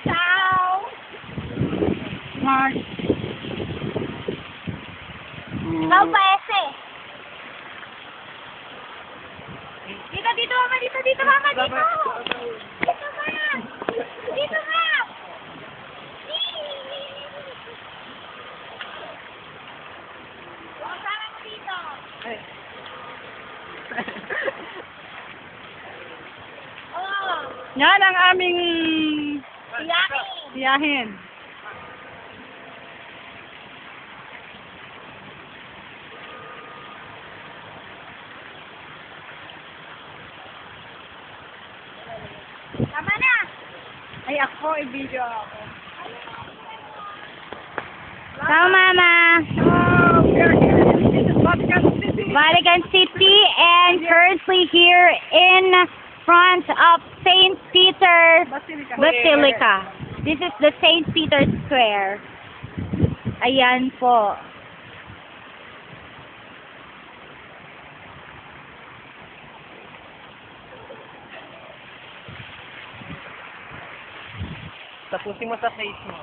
Ciao! Smart. Ciao, paese! Dito, mama, dito, mama, dito! Dito, mama! Dito, mama! Kasama mo dito! Oh! Yan ang aming Yaki! tiyahin. Tama na! Ay, ako, i-video ako. Ciao, mama! Oh, we're here in Vatican City. Vatican City and currently here in front of St. Peter Basilica. This is the St. Peter Square. Ayan po. Tapusin mo sa face mo.